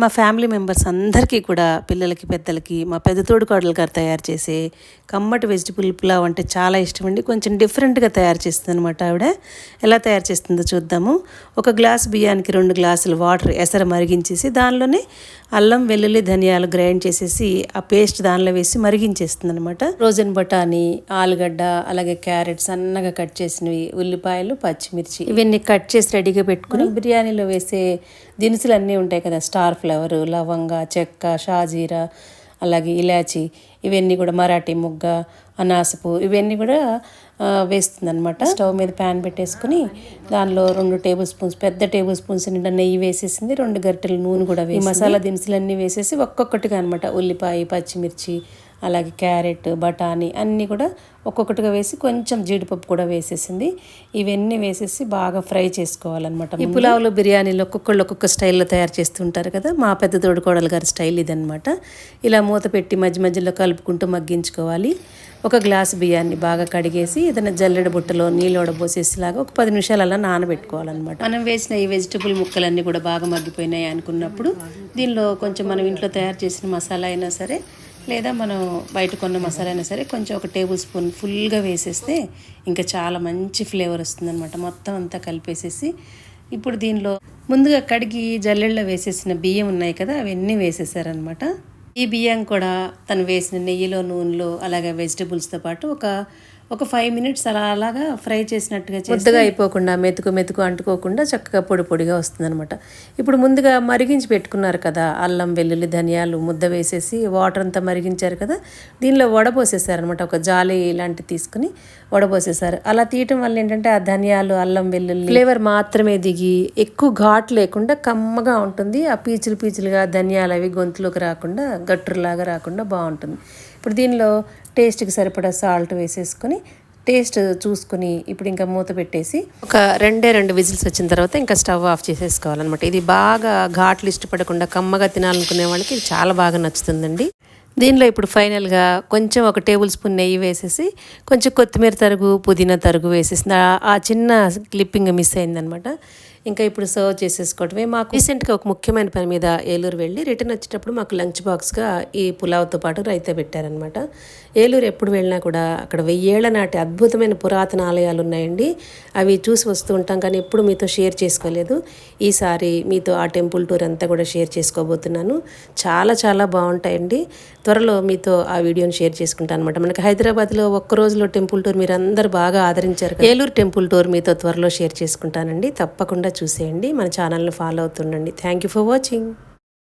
మా family members అందరికీ కూడా పిల్లలకి పెద్దలకి మా పెద్ద తోడుకోడలు గారు తయారు చేసే కమ్మటి వెజిటబుల్ పులావ్ అంటే చాలా ఇష్టం అండి. కొంచెం డిఫరెంట్గా తయారు చేస్తుంది అనమాట ఆవిడ. ఎలా తయారు చేస్తుందో చూద్దాము. ఒక గ్లాసు బియ్యానికి 2 గ్లాసులు వాటర్ ఎసరు మరిగించేసి దానిలోనే అల్లం వెల్లుల్లి ధనియాలు గ్రైండ్ చేసేసి ఆ పేస్ట్ దానిలో వేసి మరిగించేస్తుంది అనమాట. ఫ్రోజన్ బఠానీ, ఆలుగడ్డ, అలాగే క్యారెట్ సన్నగా కట్ చేసినవి, ఉల్లిపాయలు, పచ్చిమిర్చి ఇవన్నీ కట్ చేసి రెడీగా పెట్టుకుని బిర్యానీలో వేసే దినుసులు అన్నీ ఉంటాయి కదా, స్టార్ ఫ్లవర్, లవంగ, చెక్క, షాజీరా, అలాగే ఇలాచి, ఇవన్నీ కూడా మరాఠీ ముగ్గ, అనాసపు ఇవన్నీ కూడా వేస్తుంది అనమాట. స్టవ్ మీద ప్యాన్ పెట్టేసుకుని దానిలో 2 టేబుల్ స్పూన్స్, పెద్ద టేబుల్ స్పూన్స్ నిండా నెయ్యి వేసేసింది. 2 గరిటెల నూనె కూడా వేసి మసాలా దినుసులన్నీ వేసేసి ఒక్కొక్కటిగా అనమాట, ఉల్లిపాయ, పచ్చిమిర్చి, అలాగే క్యారెట్, బఠానీ అన్నీ కూడా ఒక్కొక్కటిగా వేసి కొంచెం జీడిపప్పు కూడా వేసేసింది. ఇవన్నీ వేసేసి బాగా ఫ్రై చేసుకోవాలన్నమాట. ఈ పులావ్లో బిర్యానీలో ఒక్కొక్కళ్ళు ఒక్కొక్క స్టైల్లో తయారు చేస్తుంటారు కదా, మా పెద్ద తోడుకోడలు గారి స్టైల్ ఇదనమాట. ఇలా మూత పెట్టి మధ్య మధ్యలో కలుపుకుంటూ మగ్గించుకోవాలి. ఒక గ్లాసు బియ్యాన్ని బాగా కడిగేసి ఏదైనా జల్లెడ బుట్టలో నీళ్ళు వడబోసేసిలాగా ఒక 10 నిమిషాలు అలా నానబెట్టుకోవాలన్నమాట. మనం వేసిన ఈ వెజిటబుల్ ముక్కలన్నీ కూడా బాగా మగ్గిపోయినాయి అనుకున్నప్పుడు దీనిలో కొంచెం మనం ఇంట్లో తయారు చేసిన మసాలా అయినా సరే, లేదా మనం బయట కొన్న మసాలా అయినా సరే కొంచెం ఒక టేబుల్ స్పూన్ ఫుల్గా వేసేస్తే ఇంకా చాలా మంచి ఫ్లేవర్ వస్తుందన్నమాట. మొత్తం అంతా కలిపేసేసి ఇప్పుడు దీనిలో ముందుగా కడిగి జల్లెళ్ళలో వేసేసిన బియ్యం ఉన్నాయి కదా, అవన్నీ వేసేసారనమాట. ఈ బియ్యం కూడా తను వేసిన నెయ్యిలో, నూనెలో, అలాగే వెజిటబుల్స్తో పాటు ఒక 5 మినిట్స్ అలాగా ఫ్రై చేసినట్టుగా ముద్దగా అయిపోకుండా, మెతుకు అంటుకోకుండా చక్కగా పొడి పొడిగా వస్తుందన్నమాట. ఇప్పుడు ముందుగా మరిగించి పెట్టుకున్నారు కదా అల్లం వెల్లుల్లి ధనియాలు ముద్ద వేసేసి వాటర్ అంతా మరిగించారు కదా, దీనిలో వడబోసేసారనమాట. ఒక జాలి ఇలాంటివి తీసుకుని వడబోసేసారు. అలా తీయటం వల్ల ఏంటంటే ఆ ధనియాలు, అల్లం వెల్లుల్లి ఫ్లేవర్ మాత్రమే దిగి ఎక్కువ ఘాటు లేకుండా కమ్మగా ఉంటుంది. ఆ పీచులుగా ధనియాలు అవి గొంతులోకి రాకుండా, గట్టులాగా రాకుండా బాగుంటుంది. ఇప్పుడు దీనిలో టేస్ట్కి సరిపడా సాల్ట్ వేసేసుకొని టేస్ట్ చూసుకుని ఇప్పుడు ఇంకా మూత పెట్టేసి ఒక 2 విజిల్స్ వచ్చిన తర్వాత ఇంకా స్టవ్ ఆఫ్ చేసేసుకోవాలన్నమాట. ఇది బాగా ఘాట్లు ఇష్టపడకుండా కమ్మగా తినాలనుకునే వాళ్ళకి ఇది చాలా బాగా నచ్చుతుందండి. దీనిలో ఇప్పుడు ఫైనల్గా కొంచెం ఒక టేబుల్ స్పూన్ నెయ్యి వేసేసి కొంచెం కొత్తిమీర తరుగు, పుదీనా తరుగు వేసేసి ఆ చిన్న క్లిప్పింగ్ మిస్ అయిందనమాట. ఇంకా ఇప్పుడు సర్వ్ చేసేసుకోవటమే. మాకు రీసెంట్గా ఒక ముఖ్యమైన పని మీద ఏలూరు వెళ్ళి రిటర్న్ వచ్చేటప్పుడు మాకు లంచ్ బాక్స్గా ఈ పులావ్తో పాటు రైతా పెట్టారనమాట. ఏలూరు ఎప్పుడు వెళ్ళినా కూడా అక్కడ 1000 ఏళ్ల నాటి అద్భుతమైన పురాతన ఆలయాలు ఉన్నాయండి. అవి చూసి వస్తూ ఉంటాం కానీ ఎప్పుడు మీతో షేర్ చేసుకోలేదు. ఈసారి మీతో ఆ టెంపుల్ టూర్ అంతా కూడా షేర్ చేసుకోబోతున్నాను. చాలా చాలా బాగుంటాయండి. త్వరలో మీతో ఆ వీడియోని షేర్ చేసుకుంటాను అనమాట. మనకి హైదరాబాద్లో ఒక్క రోజులో టెంపుల్ టూర్ మీరు అందరూ బాగా ఆదరించారు. ఏలూరు టెంపుల్ టూర్ మీతో త్వరలో షేర్ చేసుకుంటానండి. తప్పకుండా చూసేయండి. మన ఛానల్ని ఫాలో అవుతుండండి. Thank you for watching.